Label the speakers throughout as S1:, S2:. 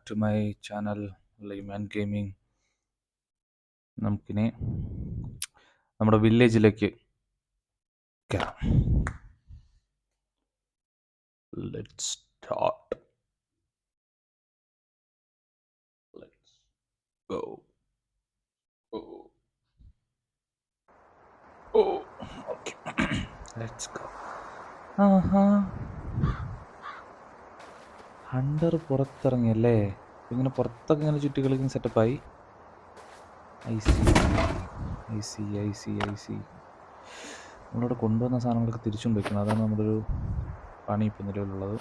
S1: To my channel ലൈമാൻ gaming. നമുക്കിനി നമ്മുടെ വില്ലേജിലേക്ക് കയറാം. Let's start. Let's go. Okay, let's go. ആഹാ, ഹണ്ടർ പുറത്തിറങ്ങിയല്ലേ. ഇങ്ങനെ പുറത്തൊക്കെ ഇങ്ങനെ ചുറ്റി കളിക്കുന്ന സെറ്റപ്പായി. ഐ സി നമ്മളിവിടെ കൊണ്ടുവന്ന സാധനങ്ങളൊക്കെ തിരിച്ചും വയ്ക്കണം. അതാണ് നമ്മുടെ ഒരു പണി ഇപ്പം നിലവിലുള്ളത്.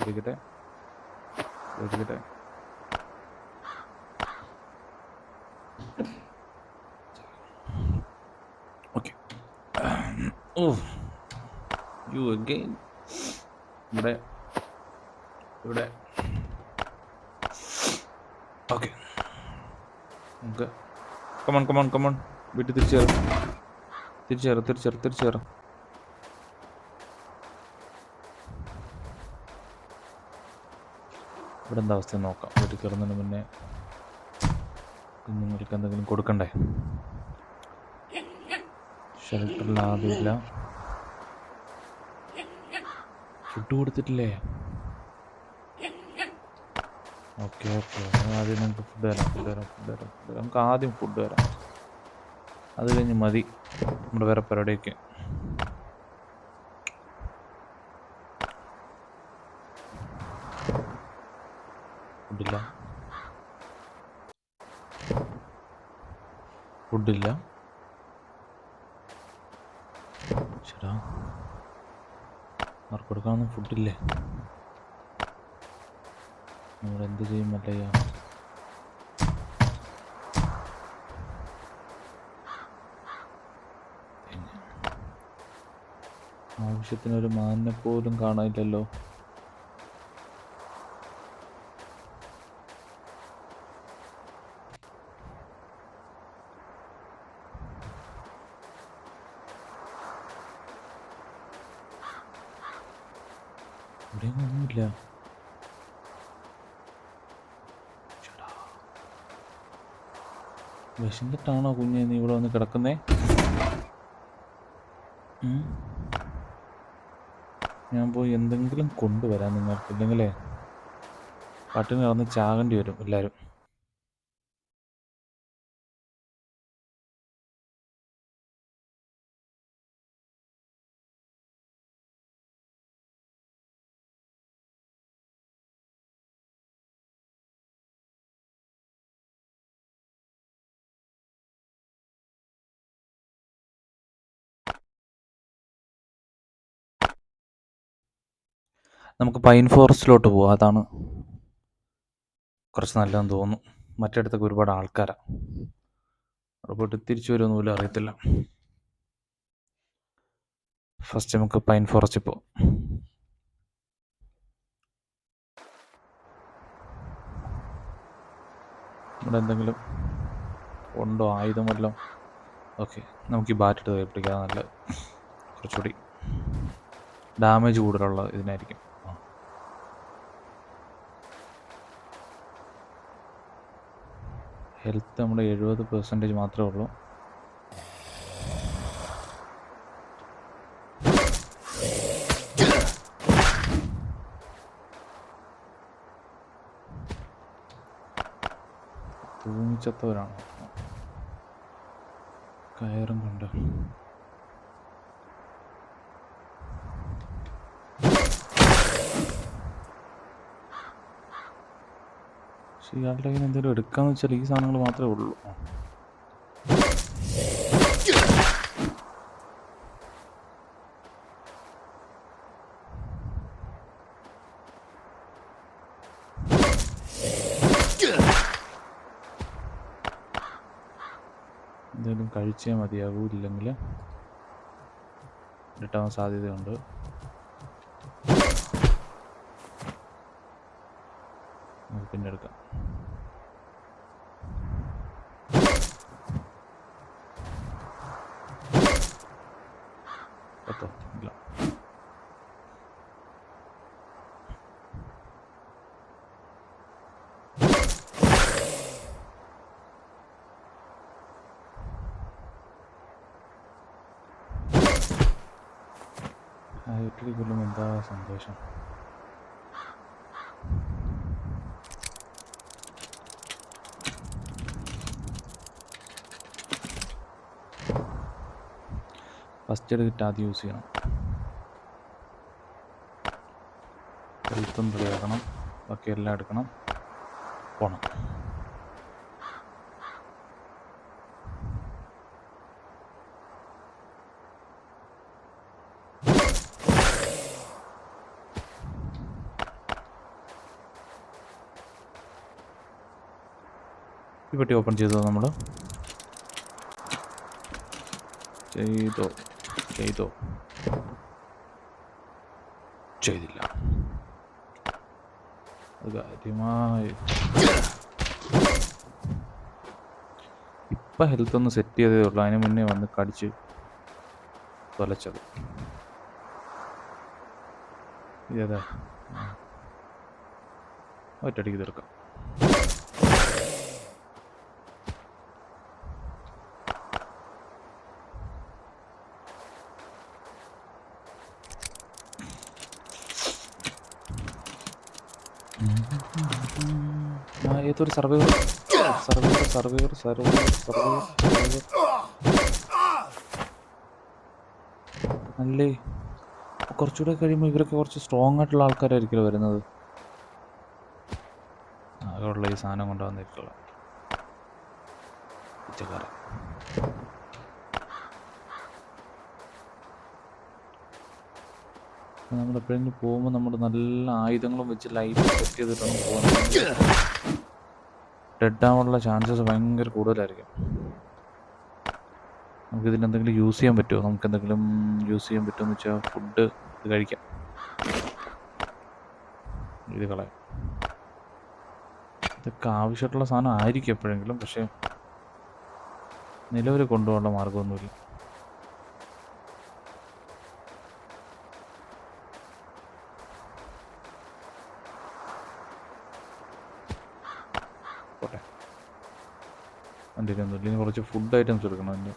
S1: ഇരിക്കട്ടെ. ഓക്കെ. You again. ഇവിടെ ഓക്കെ. നമുക്ക് കമോൺ വീട്ടിൽ തിരിച്ചേറാം. ഇവിടെ എന്താ അവസ്ഥ നോക്കാം. വീട്ടിൽ കയറുന്നതിന് മുന്നേ കുഞ്ഞുങ്ങൾക്ക് എന്തെങ്കിലും കൊടുക്കണ്ടേ? ഷെൽട്ടറിൽ ആദ്യമില്ല. ഫുഡ് കൊടുത്തിട്ടില്ലേ? ഓക്കെ. ആദ്യം നമുക്ക് ഫുഡ് തരാം. നമുക്ക് ആദ്യം ഫുഡ് തരാം. അത് കഴിഞ്ഞ് മതി നമ്മുടെ വേറെ പരിപാടിയൊക്കെ. ഫുഡില്ല. ചേട്ടാ, ആർക്ക് കൊടുക്കാനൊന്നും ഫുഡില്ലേ? നമ്മളെന്ത് ചെയ്യും മല്ലയ്യ? ആവശ്യത്തിനൊരു മാനിനെ പോലും കാണാനില്ലല്ലോ. ഇവിടെയൊന്നും ഒന്നുമില്ല. വിശന്നിട്ടാണോ കുഞ്ഞെ നീ ഇവിടെ വന്ന് കിടക്കുന്നേ? ഞാൻ പോയി എന്തെങ്കിലും കൊണ്ടുവരാം നിങ്ങൾക്ക്. ഇല്ലെങ്കിലേ പട്ടിണി കിടന്ന് ചാകേണ്ടി വരും എല്ലാവരും. നമുക്ക് പൈൻ ഫോറസ്റ്റിലോട്ട് പോവാം. അതാണ് കുറച്ച് നല്ലതെന്ന് തോന്നുന്നു. മറ്റിടത്തൊക്കെ ഒരുപാട് ആൾക്കാരാണ്. അവിടെ പോയിട്ട് തിരിച്ചു വരുമെന്ന് പോലും അറിയത്തില്ല. ഫസ്റ്റ് നമുക്ക് പൈൻ ഫോറസ്റ്റിൽ പോവാം. ഇവിടെ എന്തെങ്കിലും ഉണ്ടോ? ആയുധം വല്ലതും? ഓക്കെ, നമുക്ക് ഈ ബാറ്റിട്ട് കയറിപ്പിടിക്കാതെ നല്ലത്. കുറച്ചുകൂടി ഡാമേജ് കൂടുതലുള്ള ഇതിനായിരിക്കും. ഹെൽത്ത് നമ്മുടെ 70% മാത്രമേ ഉള്ളൂ. തൂങ്ങിച്ചത്തവരാണോ? കയറും കൊണ്ട് പക്ഷേ ഇയാളുടെ കയ്യിൽ എന്തെങ്കിലും എടുക്കാന്ന് വെച്ചാൽ ഈ സാധനങ്ങൾ മാത്രമേ ഉള്ളൂ. എന്തെങ്കിലും കഴിച്ചേ മതിയാകൂ, ഇല്ലെങ്കിൽ കിട്ടാൻ സാധ്യതയുണ്ട്. നമുക്ക് പിന്നെ എടുക്കാം. പത്തോ? ഇല്ല. ഒറ്റടി കൊല്ലുമ്പോൾ എന്താ സന്തോഷം. ഫസ്റ്റ് എയ്ഡ് കിറ്റ് ആദ്യം യൂസ് ചെയ്യണം. ഹെൽത്തും റെഡിയാക്കണം, ബാക്കി എല്ലാം എടുക്കണം, പോണം. ഈ പെട്ടി ഓപ്പൺ ചെയ്തോ? നമ്മൾ ചെയ്തോ ചെയ്തില്ല. അത് കാര്യമായി ഇപ്പം ഹെൽത്ത് ഒന്ന് സെറ്റ് ചെയ്തേ ഉള്ളൂ. അതിന് മുന്നേ വന്ന് കടിച്ച് തൊലച്ചത്. ഇതേതാ? ഒറ്റടിക്ക് തീർക്കാം. ഏതൊരു സർവൈവർ അല്ലേ? കുറച്ചുകൂടെ കഴിയുമ്പോൾ ഇവരൊക്കെ കുറച്ച് സ്ട്രോങ് ആയിട്ടുള്ള ആൾക്കാരായിരിക്കുമല്ലോ വരുന്നത്. ആകെയുള്ള ഈ സാധനം കൊണ്ടുവന്നിട്ടുള്ള പിച്ചക്കാരൻ. നമ്മൾ എപ്പോഴെങ്കിലും പോകുമ്പോൾ നമ്മൾ നല്ല ആയുധങ്ങളും വെച്ച് ലൈറ്റ് സെറ്റ് ചെയ്തിട്ടാണ് പോകുന്നത്. ഡെഡ് ആവാനുള്ള ചാൻസസ് ഭയങ്കര കൂടുതലായിരിക്കും. നമുക്കിതിനെന്തെങ്കിലും യൂസ് ചെയ്യാൻ പറ്റുമോ? നമുക്കെന്തെങ്കിലും യൂസ് ചെയ്യാൻ പറ്റുമെന്ന് വെച്ചാൽ ഫുഡ് ഇത് കഴിക്കാം. ഇത് കളയാം. ഇതൊക്കെ ആവശ്യമായിട്ടുള്ള സാധനം ആയിരിക്കും എപ്പോഴെങ്കിലും, പക്ഷേ നിലവിൽ കൊണ്ടുപോകാനുള്ള മാർഗമൊന്നുമില്ല. പോട്ടെ, കണ്ടിന്യൂന്നുമില്ല. ഇനി കുറച്ച് ഫുഡ് ഐറ്റംസ് എടുക്കണം. എൻ്റെ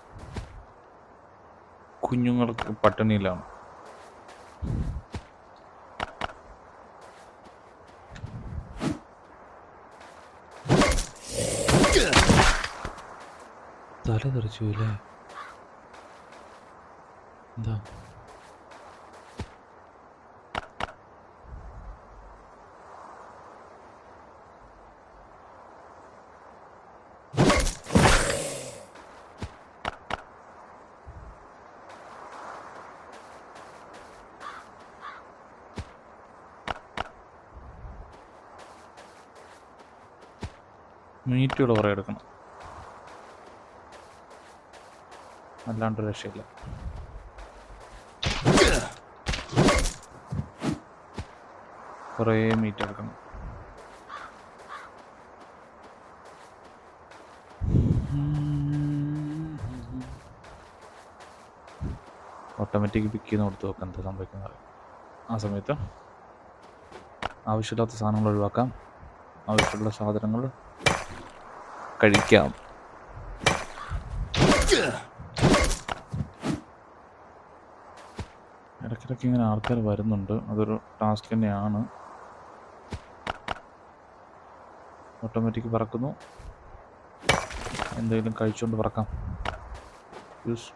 S1: കുഞ്ഞുങ്ങൾക്ക് പട്ടിണിയിലാണ്. തല തെറിച്ചു അല്ലേ? എന്താ മീറ്റുകൾ കുറേ എടുക്കണം, അല്ലാണ്ട് രക്ഷയില്ല. കുറേ മീറ്റ് എടുക്കണം. ഓട്ടോമാറ്റിക് പിക്ക് ചെയ്യുന്ന കൊടുത്ത് നോക്കാം എന്താ സംഭവിക്കുന്നത്. ആ സമയത്ത് ആവശ്യമില്ലാത്ത സാധനങ്ങൾ ഒഴിവാക്കാം, ആവശ്യമുള്ള സാധനങ്ങൾ കഴിക്കാം. ഇടയ്ക്കിടയ്ക്ക് ഇങ്ങനെ ആൾക്കാർ വരുന്നുണ്ട്, അതൊരു ടാസ്ക് തന്നെയാണ്. ഓട്ടോമാറ്റിക് പറക്കുന്നു, എന്തെങ്കിലും കഴിച്ചുകൊണ്ട് പറക്കാം. യൂസ്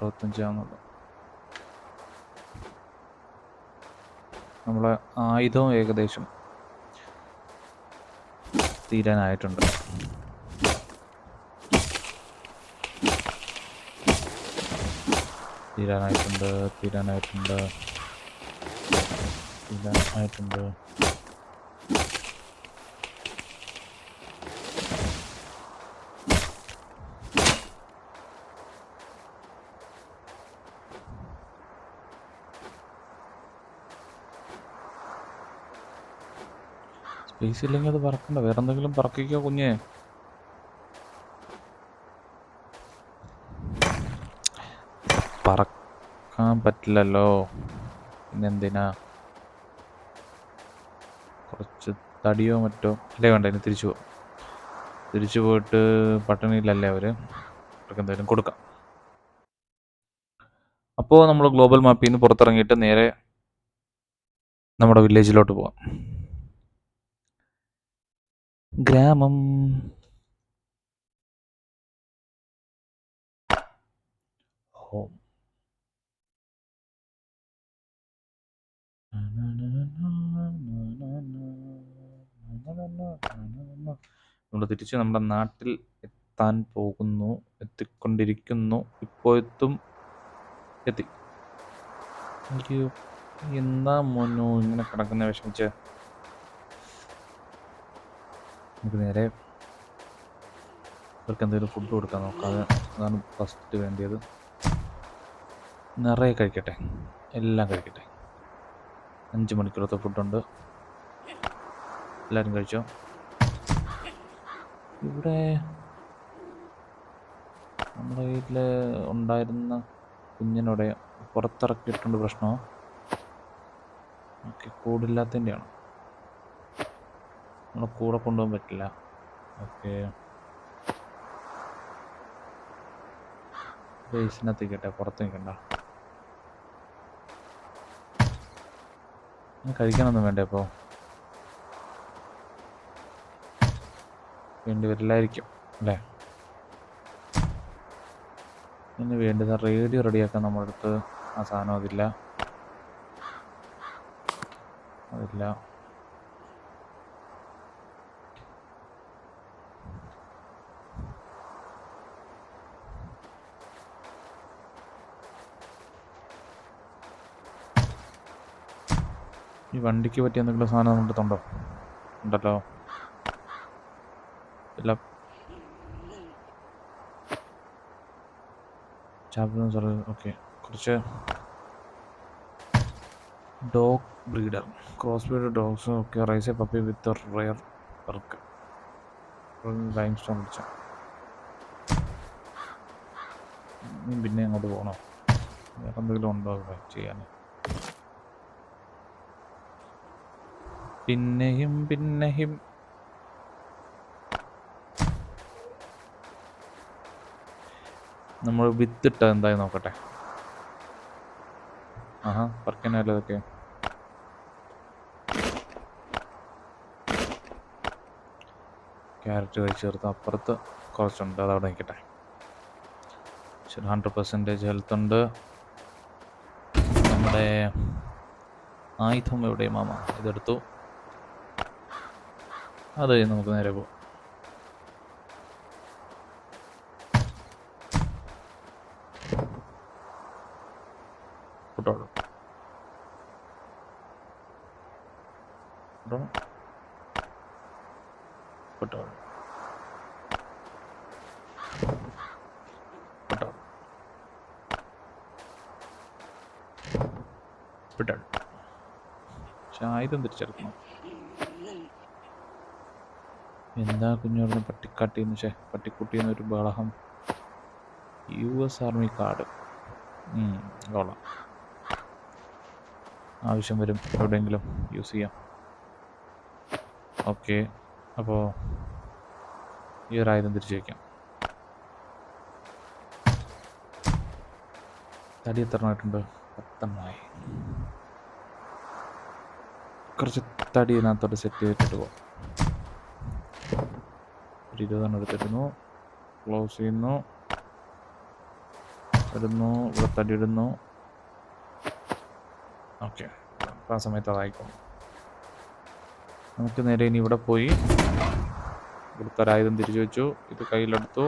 S1: 65 നമ്മളെ ആയുധം ഏകദേശം തീരാനായിട്ടുണ്ട്. സ്പേസ് ഇല്ലെങ്കിൽ അത് പറക്കണ്ട, വേറെ എന്തെങ്കിലും പറക്കിക്കോ കുഞ്ഞേ. പറക്കാൻ പറ്റില്ലല്ലോ, പിന്നെന്തിനാ? കുറച്ച് തടിയോ മറ്റോ അല്ലേ വേണ്ട. ഇനി തിരിച്ചു പോയിട്ട് പട്ടിണിയിലല്ലേ അവർ, അവർക്ക് എന്തായാലും കൊടുക്കാം. അപ്പോൾ നമ്മൾ ഗ്ലോബൽ മാപ്പിൽ നിന്ന് പുറത്തിറങ്ങിയിട്ട് നേരെ നമ്മുടെ വില്ലേജിലോട്ട് പോവാം. ഗ്രാമം. ഹോം. നമ്മൾ തിരിച്ച് നമ്മുടെ നാട്ടിൽ എത്താൻ പോകുന്നു, എത്തിക്കൊണ്ടിരിക്കുന്നു. ഇപ്പോൾ എത്തി. എനിക്ക് എന്താ മോനു ഇങ്ങനെ കിടക്കുന്ന വിഷമിച്ച്. നമുക്ക് നേരെ ഇവർക്ക് എന്തെങ്കിലും ഫുഡ് കൊടുക്കാൻ നോക്കാം. അതാണ് ഫസ്റ്റ് വേണ്ടിയത്. നിറയെ കഴിക്കട്ടെ, എല്ലാം കഴിക്കട്ടെ. 5 മണിക്കൂറത്തെ ഫുഡുണ്ട്, എല്ലാവരും കഴിച്ചോ. ഇവിടെ നമ്മുടെ വീട്ടിൽ ഉണ്ടായിരുന്ന കുഞ്ഞിനോടെ പുറത്തിറക്കിയിട്ടുണ്ട്. പ്രശ്നമോ? ഓക്കെ, കൂടില്ലാത്തതിൻ്റെയാണോ? നമ്മളെ കൂടെ കൊണ്ടുപോകാൻ പറ്റില്ല. ഓക്കെ, ബേസിനകത്ത് നിൽക്കട്ടെ, പുറത്ത് നിൽക്കണ്ട. കഴിക്കാനൊന്നും വേണ്ടേ? അപ്പോൾ വേണ്ടി വരില്ലായിരിക്കും അല്ലേ? ഇനി വേണ്ടത് റേഡിയോ റെഡിയാക്കാൻ നമ്മുടെ അടുത്ത് ആ സാധനം അതില്ല. ഈ വണ്ടിക്ക് പറ്റിയ എന്തെങ്കിലും സാധനം നമ്മുടെ അടുത്തുണ്ടോ? ഉണ്ടല്ലോ. ഇല്ല, ഓക്കെ. കുറച്ച് dog breeder, cross breed dogs. Okay, raise a puppy with rare work. Limestone അടിച്ച പിന്നെ അങ്ങോട്ട് പോകണോ? വേറെ എന്തെങ്കിലും ഉണ്ടോ ഇവിടെ ചെയ്യാൻ? പിന്നെയും നമ്മൾ വിത്തിട്ട എന്തായി നോക്കട്ടെ. പറിക്കാനല്ലോ ഇതൊക്കെ. ക്യാരറ്റ് കഴിച്ച് ചേർത്ത് അപ്പുറത്ത് കുറച്ചുണ്ട്, അതവിടെ നിൽക്കട്ടെ. 100% ഹെൽത്ത് ഉണ്ട്. നമ്മുടെ ആയുധം എവിടെ മാമ? ഇതെടുത്തു. അത് നമുക്ക് നേരെ പോകാം. ഫുട്ടോളൂ. പക്ഷെ ആയുധം തിരിച്ചെടുക്കണം. എന്താ കുഞ്ഞോറിന് പട്ടിക്കാട്ടിന്ന് പട്ടിക്കുട്ടിന്ന് ഒരു ബഹളം. US ആർമി കാർഡ് കൊള്ളാം. ആവശ്യം വരും, എവിടെയെങ്കിലും യൂസ് ചെയ്യാം. ഓക്കെ, അപ്പോൾ ഈ ഒരു ആയുധം തിരിച്ചു വയ്ക്കാം. തടി എത്ര ആയിട്ടുണ്ട്? 10 കുറച്ച് തടി ഇതിനകത്തോട്ട് സെറ്റ് ചെയ്തിട്ട് പോകാം. ഒരു 20 എടുത്തിടുന്നു. ക്ലോസ് ചെയ്യുന്നു, ഇടുന്നു, ഇവിടെ തടി ഇടുന്നു. ഓക്കെ, ആ സമയത്ത് അതായിക്കോളും. നമുക്ക് നേരെ ഇനി ഇവിടെ പോയി ഇവിടുത്തെ ഒരായുധം തിരിച്ചു വെച്ചു. ഇത് കയ്യിലെടുത്തു.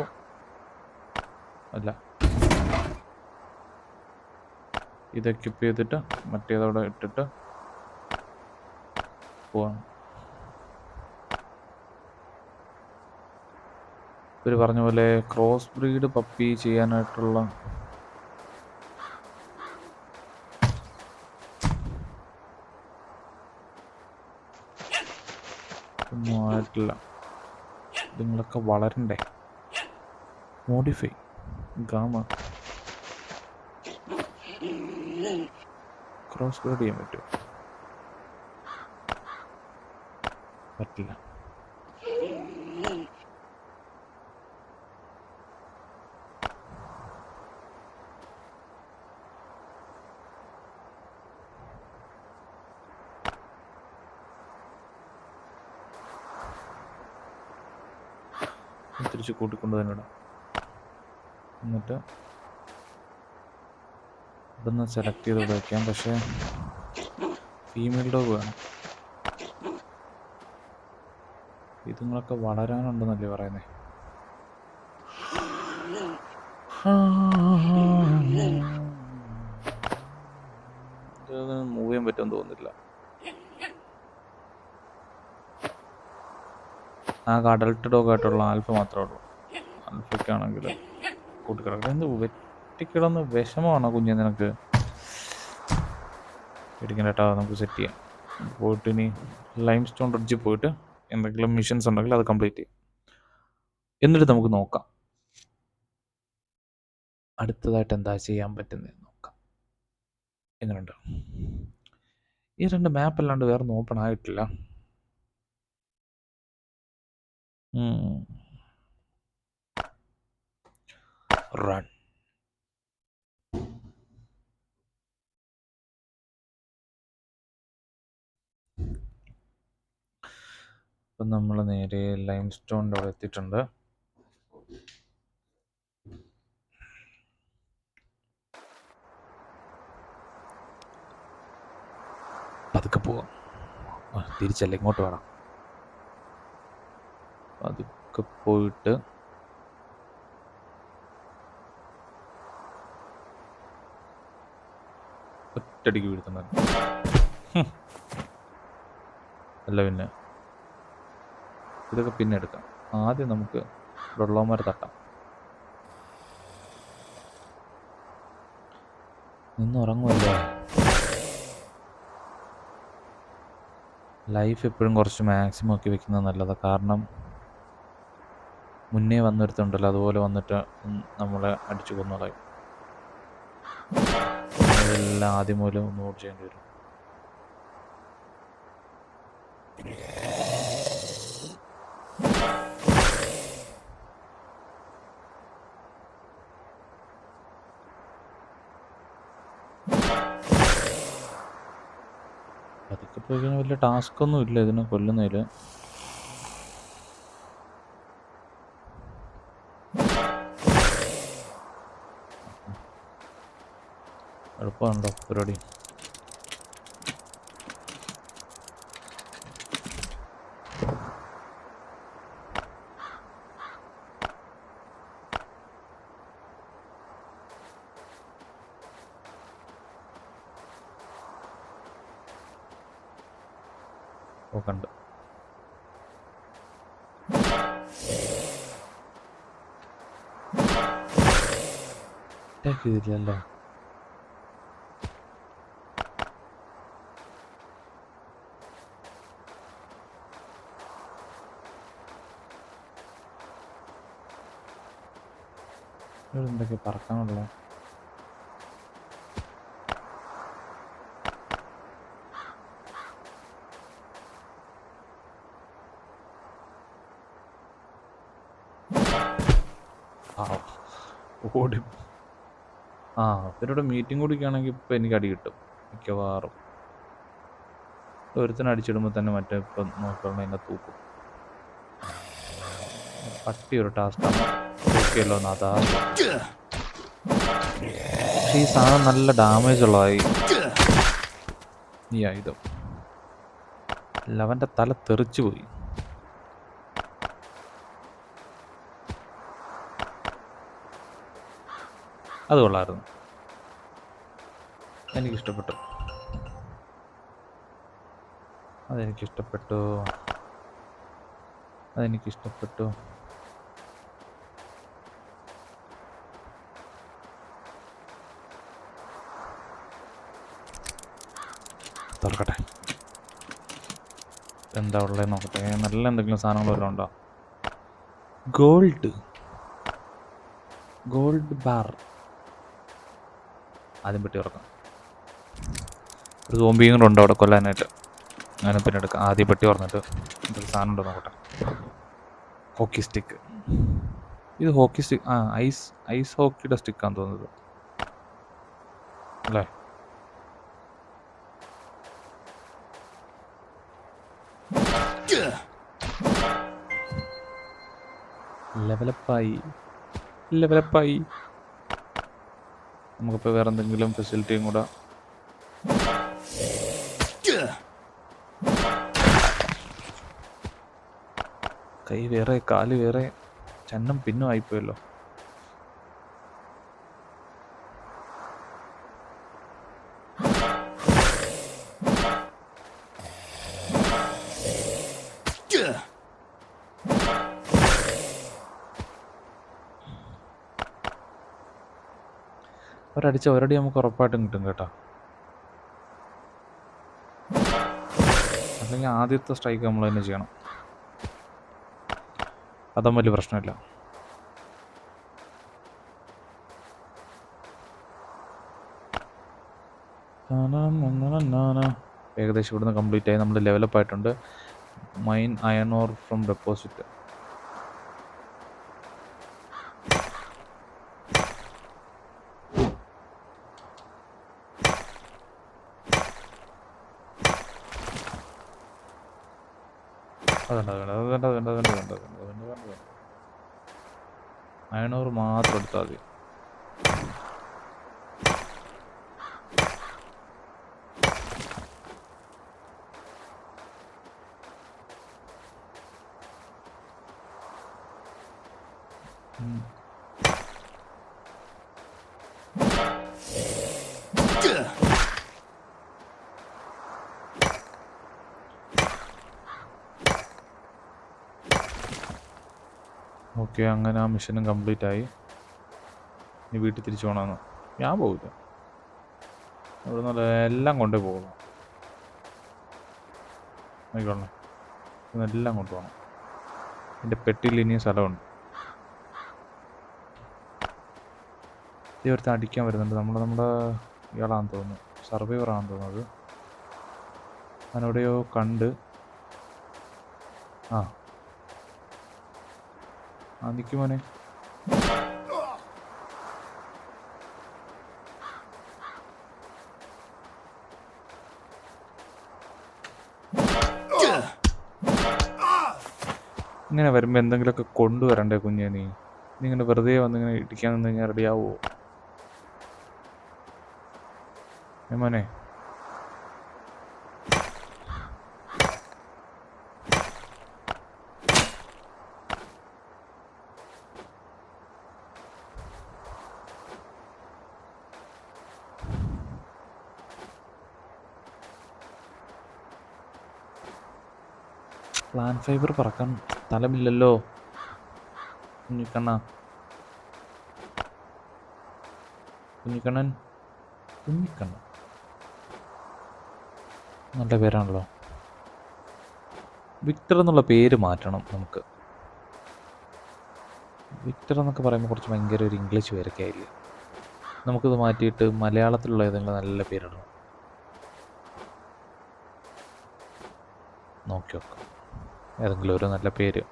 S1: അല്ല, ഇത് എക്യുപ്പ് ചെയ്തിട്ട് മറ്റേതവിടെ ഇട്ടിട്ട് പോവാം. ഇവർ പറഞ്ഞ പോലെ ക്രോസ് ബ്രീഡ് പപ്പി ചെയ്യാനായിട്ടുള്ള ഒന്നും ആയിട്ടില്ല. നിങ്ങളൊക്കെ വളരണ്ടേ? മോഡിഫൈ ഗാമ ക്രോസ് ബ്രീഡ് ചെയ്യാൻ പറ്റുമോ? പറ്റില്ല. തിരിച്ച് കൂട്ടിക്കൊണ്ട് തന്നെ ഇടാം. എന്നിട്ട് ഇവിടുന്ന് സെലക്ട് ചെയ്ത് ഇവിടെ വയ്ക്കാം. പക്ഷേ ഫീമെയിൽ ഡോഗ് വേണം. ഇതുങ്ങളൊക്കെ വളരാനുണ്ടെന്നല്ലേ പറയുന്നേ. മൂവ് ചെയ്യാൻ പറ്റുമെന്ന് തോന്നുന്നില്ല. ആ അഡൾട്ട് ഡോഗായിട്ടുള്ള ആൽഫ മാത്രമേ ഉള്ളൂ. ആൽഫയ്ക്കാണെങ്കിൽ കൂട്ടിക്കിടക്കുക. എന്ത് വെറ്റിക്കിടന്ന് വിഷമമാണോ കുഞ്ഞെ നിനക്ക്? പേടിക്കണ്ട കേട്ടോ, നമുക്ക് സെറ്റ് ചെയ്യാം. പോയിട്ട് ഇനി ലൈം സ്റ്റോൺ റിഡ്ജിൽ പോയിട്ട് എന്തെങ്കിലും മിഷൻസ് ഉണ്ടെങ്കിൽ അത് കംപ്ലീറ്റ് ചെയ്യും. എന്നിട്ട് നമുക്ക് നോക്കാം അടുത്തതായിട്ട് എന്താ ചെയ്യാൻ പറ്റുന്നതെന്ന് നോക്കാം. എങ്ങനെയുണ്ട്? ഈ 2 മാപ്പ് അല്ലാണ്ട് വേറൊന്നും ഓപ്പൺ ആയിട്ടില്ല. റൺ. ഇപ്പം നമ്മൾ നേരെ ലൈം സ്റ്റോണിൻ്റെ അവിടെ എത്തിയിട്ടുണ്ട്. പതുക്കെ പോവാം. തിരിച്ചല്ല, ഇങ്ങോട്ട് വേണം. പതുക്കെ പോയിട്ട് ഒറ്റടിക്ക് വീഴ്ത്തുന്നത് അല്ല. പിന്നെ ഇതൊക്കെ പിന്നെ എടുക്കാം. ആദ്യം നമുക്ക് വെള്ളവന്മാരെ തട്ടാം. നിന്നുറങ്ങുമല്ലേ? ലൈഫ് എപ്പോഴും കുറച്ച് മാക്സിമം ഒക്കെ വെക്കുന്നത് നല്ലതാണ്. കാരണം മുന്നേ വന്നിടത്തുണ്ടല്ലോ, അതുപോലെ വന്നിട്ട് നമ്മളെ അടിച്ചു കൊന്നുകളയും. അതെല്ലാം ആദ്യം മൂലം നോട്ട് ചെയ്യേണ്ടി വരും. അതൊക്കെ പോയി കഴിഞ്ഞാൽ വലിയ ടാസ്ക് ഒന്നും ഇല്ല ഇതിനെ കൊല്ലുന്നതിൽ. എളുപ്പമുണ്ടോ പരിപാടി? കണ്ട് അറ്റാക്ക് ചെയ്തില്ലല്ലോ. എന്തൊക്കെ പറക്കാനുള്ള ഓടി. അവരുടെ മീറ്റിംഗ് കൂടിക്കാണെങ്കിൽ ഇപ്പം എനിക്ക് അടി കിട്ടും മിക്കവാറും. ഒരുത്തനെ അടിച്ചിടുമ്പോൾ തന്നെ മറ്റേ ഇപ്പം നോക്കണം എന്നെ തൂക്കും. പട്ടി ഒരു ടാസ്ക്കാണ്. തൂക്കിയല്ലോ അതാ. പക്ഷെ ഈ സാധനം നല്ല ഡാമേജ് ഉള്ളതായി ഈ ആയുധം. അവൻ്റെ തല തെറിച്ചു പോയി. അത് കൊള്ളായിരുന്നു, എനിക്കിഷ്ടപ്പെട്ടു. അതെനിക്കിഷ്ടപ്പെട്ടു. തുറക്കട്ടെ, എന്താ ഉള്ളത് നോക്കട്ടെ. നല്ല എന്തെങ്കിലും സാധനങ്ങൾ വല്ലതും ഉണ്ടോ? Gold bar. ആദ്യം പെട്ടി തുറക്കാം. ഒരു സോംബിയും കൂടെ ഉണ്ടോ അവിടെ കൊല്ലാനായിട്ട്? അങ്ങനെ പിന്നെ എടുക്കാം. ആദ്യം പെട്ടി തുറന്നിട്ട് എന്തൊരു സാധനം ഉണ്ടോ നോക്കട്ടെ. Hockey stick. ഇത് ഹോക്കി സ്റ്റിക്ക്. ഐസ് ഹോക്കിയുടെ സ്റ്റിക്കാന്ന് തോന്നുന്നത് അല്ലേ? ലെവലപ്പായി ലെവലപ്പായി. നമുക്കിപ്പോൾ വേറെ എന്തെങ്കിലും ഫെസിലിറ്റിയും കൂടെ കൈ വേറെ കാല് വേറെ ചന്നം പിന്നും ആയിപ്പോയല്ലോ. ഒരടിച്ച ഒരടി നമുക്ക് ഉറപ്പായിട്ടും കിട്ടും കേട്ടോ. അല്ലെങ്കിൽ ആദ്യത്തെ സ്ട്രൈക്ക് നമ്മൾ തന്നെ ചെയ്യണം. അതും വലിയ പ്രശ്നമില്ല. ഏകദേശം ഇവിടുന്ന് കംപ്ലീറ്റ് ആയി. നമ്മൾ ഡെവലപ്പ് ആയിട്ടുണ്ട്. Mine iron or from deposit. Iron or മാത്രം എടുത്താൽ മതി. ഓക്കെ, അങ്ങനെ ആ മിഷനും കംപ്ലീറ്റ് ആയി. ഇനി വീട്ടിൽ തിരിച്ചു പോകണമെന്ന്. ഞാൻ പോകില്ല, ഇവിടെ നിന്ന് എല്ലാം കൊണ്ടേ പോകുന്നു. ആയിക്കോളെ, ഇതെല്ലാം കൊണ്ടുപോകണം. എൻ്റെ പെട്ടിയിൽ ഇനിയും സ്ഥലമുണ്ട്. ഇതൊരുത്ത് അടിക്കാൻ വരുന്നുണ്ട്. നമ്മുടെ ഇയാളാണെന്ന് തോന്നുന്നു, സർവൈവറാണെന്ന് തോന്നുന്നത്. ഞാനെവിടെയോ കണ്ട്. ആ നിൽക്കും മോനെ. ഇങ്ങനെ വരുമ്പോൾ എന്തെങ്കിലുമൊക്കെ കൊണ്ടുവരണ്ടേ കുഞ്ഞെ? നീ ഇങ്ങനെ വെറുതെ വന്നിങ്ങനെ ഇടിക്കാൻ നിന്ന് കഴിഞ്ഞാൽ റെഡിയാവോ മോനെ? പ്ലാൻ ഫൈബർ പറക്കാൻ സ്ഥലമില്ലല്ലോ കുഞ്ഞിക്കണ്ണ. കുഞ്ഞിക്കണ്ണൻ കുഞ്ഞിക്കണ്ണൻ നല്ല പേരാണല്ലോ. വിക്ടർ എന്നുള്ള പേര് മാറ്റണം നമുക്ക്. വിക്ടർ എന്നൊക്കെ പറയുമ്പോൾ കുറച്ച് ഭയങ്കര ഒരു ഇംഗ്ലീഷ് പേരൊക്കെ ആയില്ലേ? നമുക്കിത് മാറ്റിയിട്ട് മലയാളത്തിലുള്ള ഏതെങ്കിലും നല്ല പേരിടണം. നോക്കി നോക്കാം ഏതെങ്കിലും ഒരു നല്ല പേര്.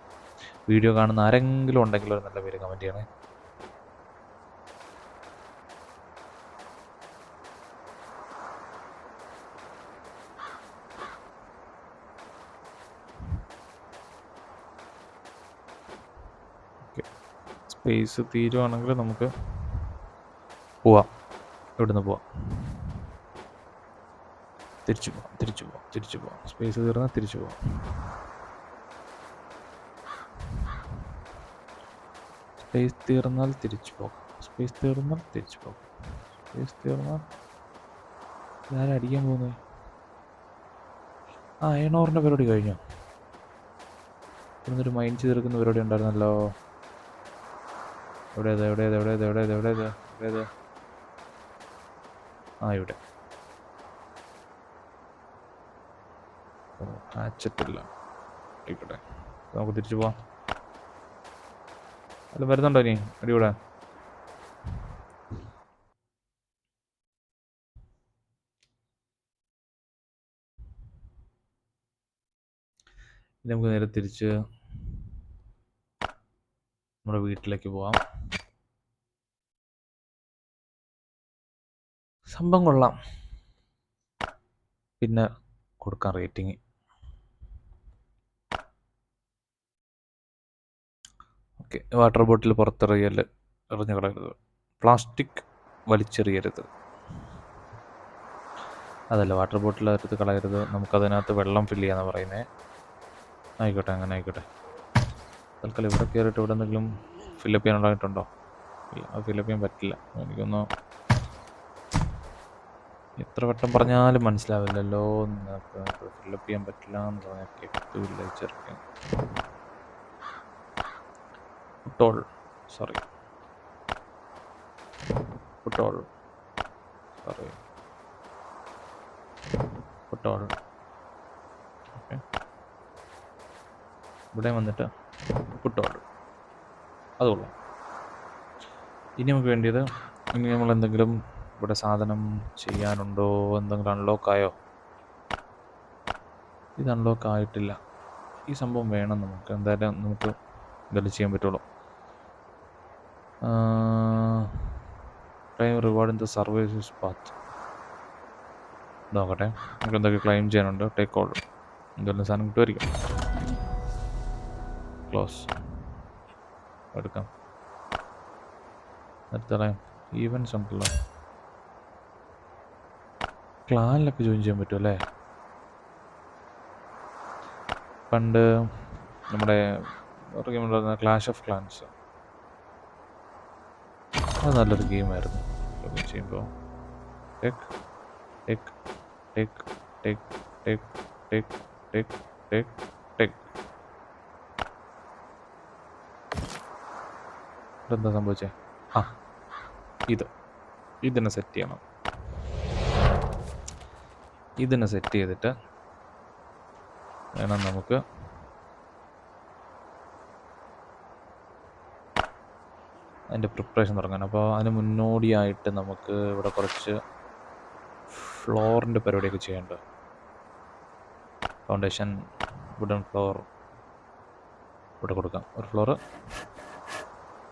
S1: വീഡിയോ കാണുന്ന ആരെങ്കിലും ഉണ്ടെങ്കിൽ ഒരു നല്ല പേര് കമൻറ്റ് ചെയ്യണേ. സ്പേസ് തീരുവാണെങ്കിൽ നമുക്ക് പോവാം. ഇവിടുന്ന് പോവാം. തിരിച്ചു പോവാം. സ്പേസ് തീർന്നാൽ തിരിച്ചു പോവാം. സ്പേസ് തീർന്നാൽ തിരിച്ചു പോകാം. സ്പേസ് തീർന്നാൽ ഞാനടിക്കാൻ പോകുന്നത്. അയണോറിൻ്റെ പരിപാടി കഴിഞ്ഞോ? ഇവിടുന്നൊരു മൈൻഡ് തീർക്കുന്ന പരിപാടി ഉണ്ടായിരുന്നല്ലോ. എവിടെയത്? ഇവിടെ ഹാച്ചറ്റില്ല. ആയിക്കോട്ടെ, നമുക്ക് തിരിച്ചു പോവാം. അല്ല, വരുന്നുണ്ടോ നീ അടികൂടെ? നമുക്ക് നേരെ തിരിച്ച് നമ്മുടെ വീട്ടിലേക്ക് പോവാം. സംഭവം കൊള്ളാം. പിന്നെ കൊടുക്കാം rating. Okay. Okay. Water bottle പുറത്തെറിയല് എറിഞ്ഞു കളയരുത്. പ്ലാസ്റ്റിക് വലിച്ചെറിയരുത്. അതല്ല, വാട്ടർ ബോട്ടിൽ എടുത്ത് കളയരുത്. നമുക്കതിനകത്ത് വെള്ളം ഫില്ല് ചെയ്യാന്നാണ് പറയുന്നത്. ആയിക്കോട്ടെ, അങ്ങനെ ആയിക്കോട്ടെ. തൽക്കാലം ഇവിടെ കയറിയിട്ട് ഇവിടെ എന്തെങ്കിലും ഫില്ലപ്പ് ചെയ്യാനുള്ളതായിട്ടുണ്ടോ? ഇല്ല, അത് ഫില്ലപ്പ് ചെയ്യാൻ പറ്റില്ല. എനിക്കൊന്ന് എത്ര വട്ടം പറഞ്ഞാലും മനസ്സിലാവില്ലല്ലോ. ഫില്ലപ്പ് ചെയ്യാൻ പറ്റില്ല എന്ന് പറഞ്ഞാൽ കേൾക്കില്ല ഈ ചെറുക്കൻ. പുട്ടോൾ, സോറി, പുട്ടോൾ, സോറി, പുട്ടോൾ. ഓക്കെ, ഇവിടെ വന്നിട്ട് പുട്ടോൾ, അതുകൊള്ളാം. ഇനി നമുക്ക് വേണ്ടിയത്, ഇനി നമ്മൾ എന്തെങ്കിലും ഇവിടെ സാധനം ചെയ്യാനുണ്ടോ? എന്തെങ്കിലും അൺലോക്കായോ? ഇത് അൺലോക്ക് ആയിട്ടില്ല. ഈ സംഭവം വേണം നമുക്ക്. എന്തായാലും നമുക്ക് ഇതെല്ലാം ചെയ്യാൻ പറ്റുള്ളൂ. Claim reward in the services path. നോക്കട്ടെ, നമുക്ക് എന്തൊക്കെ ക്ലൈം ചെയ്യാനുണ്ട്. ടേക്ക് ഓർഡർ, എന്തെങ്കിലും സാധനം കിട്ടുമായിരിക്കും. ക്ലോസ്, എടുക്കാം. നിർത്തളയാം. ഈവൻസ് ഉണ്ടല്ലോ, ക്ലാനിലൊക്കെ ജോയിൻ ചെയ്യാൻ പറ്റും അല്ലേ? പണ്ട് നമ്മുടെ ക്ലാഷ് ഓഫ് ക്ലാൻസ്, അത് നല്ലൊരു ഗെയിമായിരുന്നു. ലോഗിൻ ചെയ്യുമ്പോൾ tech tech tech tech tech tech tech tech tech. എന്താ സംഭവിച്ചേ? ആ, ഇതിനെ സെറ്റ് ചെയ്യണം. ഇതിനെ സെറ്റ് ചെയ്തിട്ട് വേണം നമുക്ക് അതിൻ്റെ പ്രിപ്പറേഷൻ തുടങ്ങാൻ. അപ്പോൾ അതിന് മുന്നോടിയായിട്ട് നമുക്ക് ഇവിടെ കുറച്ച് ഫ്ലോറിൻ്റെ പരിപാടിയൊക്കെ ചെയ്യേണ്ടത്. ഫൗണ്ടേഷൻ, വുഡൻ ഫ്ലോർ ഇവിടെ കൊടുക്കാം. ഒരു ഫ്ലോറ്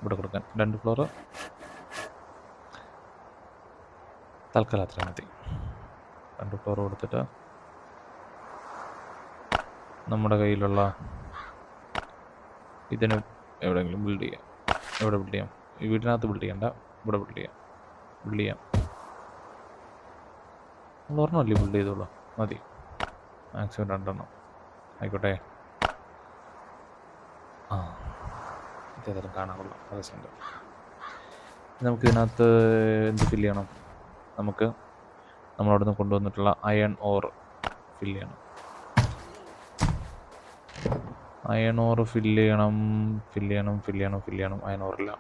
S1: ഇവിടെ കൊടുക്കാം. 2 ഫ്ലോറ് തൽക്കാലം അത്ര മതി. 2 ഫ്ലോർ കൊടുത്തിട്ട് നമ്മുടെ കയ്യിലുള്ള ഇതിന് എവിടെയെങ്കിലും ബിൽഡ് ചെയ്യാം. എവിടെ ബിൽഡ് ചെയ്യാം? ഈ വീടിനകത്ത് ബിൽഡ് ചെയ്യണ്ട, ഇവിടെ ബിൽഡ് ചെയ്യാം. നമ്മൾ ഒരെണ്ണമല്ലേ ബിൽഡ് ചെയ്തോളൂ, മതി. മാക്സിമം 2 എണ്ണം ആയിക്കോട്ടെ. ആ, ഇതേതായാലും കാണാൻ കൊള്ളാം, രസമുണ്ട്. നമുക്കിതിനകത്ത് എന്ത് ഫില്ല് ചെയ്യണം? നമുക്ക് നമ്മളവിടെ നിന്ന് കൊണ്ടുവന്നിട്ടുള്ള അയൺ ഓർ ഫില്ല് ചെയ്യണം. അയൺ ഓർ ഫില്ല് ചെയ്യണം. അയൺ ഓറില്ല.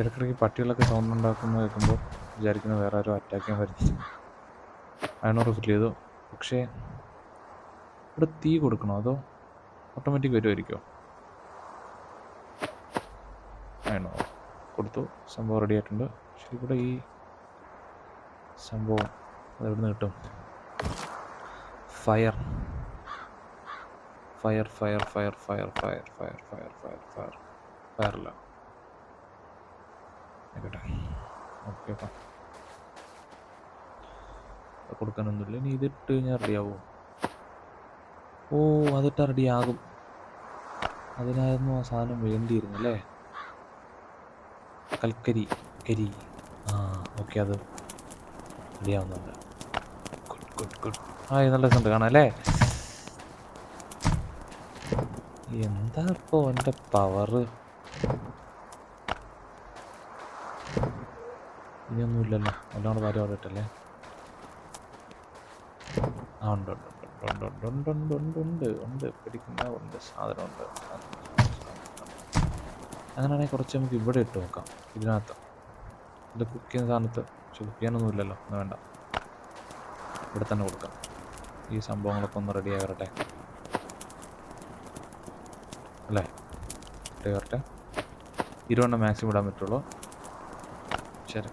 S1: ഇടയ്ക്കിടയ്ക്ക് പട്ടികളൊക്കെ സൗണ്ട് ഉണ്ടാക്കുന്നത് കേൾക്കുമ്പോൾ വിചാരിക്കുന്നത് വേറെ ആരും അറ്റാക്ക് ചെയ്യാൻ വരുന്നു. അയൺ ഓർ ഫില്ല് ചെയ്തു. പക്ഷേ ഇവിടെ തീ കൊടുക്കണോ അതോ ഓട്ടോമാറ്റിക് വരുമായിരിക്കുമോ? അയൺ ഓർ കൊടുത്തു, സംഭവം റെഡി ആയിട്ടുണ്ട്. പക്ഷേ ഇവിടെ ഈ സംഭവം അതെവിടെ നിന്ന് കിട്ടും? ഫയറില്ല. ആയിക്കോട്ടെ, ഓക്കെ. അപ്പം കൊടുക്കാനൊന്നുമില്ല. ഇനി ഇതിട്ട് കഴിഞ്ഞാൽ റെഡിയാവും. ഓ, അതിട്ട് റെഡിയാകും. അതിനായിരുന്നു ആ സാധനം വേണ്ടിയിരുന്നല്ലേ? കരി. ആ, ഓക്കെ, അത് റെഡിയാവുന്നുണ്ട്. ഗുഡ്. ആ, ഇത് നല്ല രസമുണ്ട് കാണാം അല്ലേ? എന്താ ഇപ്പോൾ എൻ്റെ പവറ്? ഇനിയൊന്നുമില്ലല്ലോ, നല്ലോണം കാര്യം അവിടെ ഇട്ടല്ലേ? ആ, ഉണ്ട്. പിടിക്കുന്ന സാധനമുണ്ട്. അങ്ങനെയാണെങ്കിൽ കുറച്ച് നമുക്ക് ഇവിടെ ഇട്ട് നോക്കാം, ഇതിനകത്ത്. ഇത് കുക്ക് ചെയ്യുന്ന സാധനത്ത്. പക്ഷെ കുക്ക് ചെയ്യാനൊന്നും ഇല്ലല്ലോ, ഒന്നും വേണ്ട, ഇവിടെ തന്നെ കൊടുക്കാം. ഈ സംഭവങ്ങളൊക്കെ ഒന്ന് റെഡി ആകട്ടെ അല്ലേ? വരട്ടെ. 20 മാക്സിമം ഇടാൻ പറ്റുള്ളൂ. ശരി,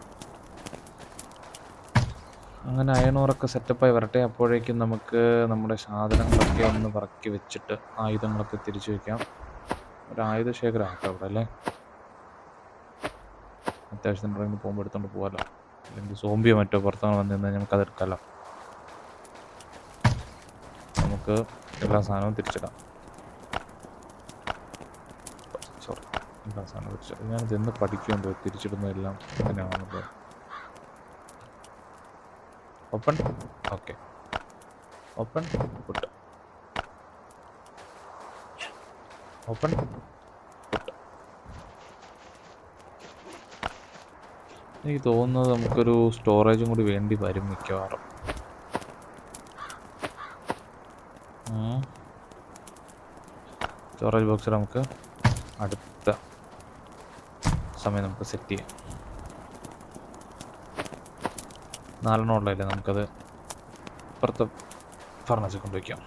S1: അങ്ങനെ അയണോറൊക്കെ സെറ്റപ്പായി വരട്ടെ. അപ്പോഴേക്കും നമുക്ക് നമ്മുടെ സാധനങ്ങളൊക്കെ ഒന്ന് പറക്കി വെച്ചിട്ട് ആയുധങ്ങളൊക്കെ തിരിച്ചു വയ്ക്കാം. ഒരു ആയുധ ശേഖരം ആക്കാം ഇവിടെ അല്ലേ. അത്യാവശ്യത്തിന് ഇറങ്ങി പോകുമ്പോൾ എടുത്തോണ്ട് പോകാമല്ലോ. അല്ലെങ്കിൽ സോംബിയോ മറ്റോ പുറത്താണ് വന്നു കഴിഞ്ഞാൽ നമുക്കത് എടുക്കാമല്ലോ. നമുക്ക് എല്ലാ സാധനവും തിരിച്ചിടാം. സോറി, എല്ലാ സാധനവും തിരിച്ചിടാം. ഞാനിത് എന്ന് പഠിക്കുമെന്തോ തിരിച്ചിടുന്നതെല്ലാം അങ്ങനെയാണെന്നുള്ളത്. Open. Okay, open. Put. Open. Put. എനിക്ക് തോന്നുന്നത് നമുക്കൊരു സ്റ്റോറേജും കൂടി വേണ്ടി വരും മിക്കവാറും. സ്റ്റോറേജ് ബോക്സ് നമുക്ക് അടുത്ത സമയം നമുക്ക് സെറ്റ് ചെയ്യാം. 4 ഉള്ളതല്ലേ, നമുക്കത് ഇപ്പുറത്ത് ഫർണസിൽ കൊണ്ടുവയ്ക്കാം.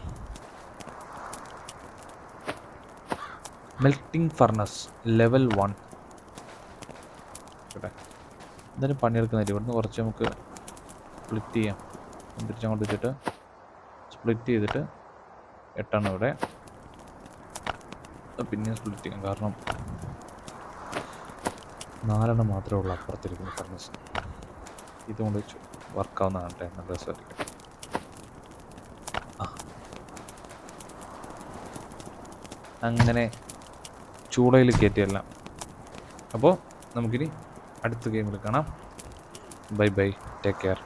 S1: Melting furnace level 1. കേട്ടെ, എന്തായാലും പണിയെടുക്കുന്നില്ല. ഇവിടുന്ന് കുറച്ച് നമുക്ക് സ്പ്ലിറ്റ് ചെയ്യാം. തിരിച്ചങ്ങോട്ട് വെച്ചിട്ട് സ്പ്ലിറ്റ് ചെയ്തിട്ട് 8 ഇവിടെ, പിന്നെയും സ്പ്ലിറ്റ് ചെയ്യാം. കാരണം 4 മാത്രമേ ഉള്ളൂ അപ്പുറത്തിരിക്കുന്ന ഫർണസ്. ഇതുകൊണ്ട് വർക്കാവുന്നതാണ് കേട്ടോ, നല്ല രസമായിരിക്കും. അങ്ങനെ ചൂടയിൽ കയറ്റിയല്ല. അപ്പോൾ നമുക്കിനി അടുത്ത ഗെയിമിൽ കാണാം. Bye bye, take care.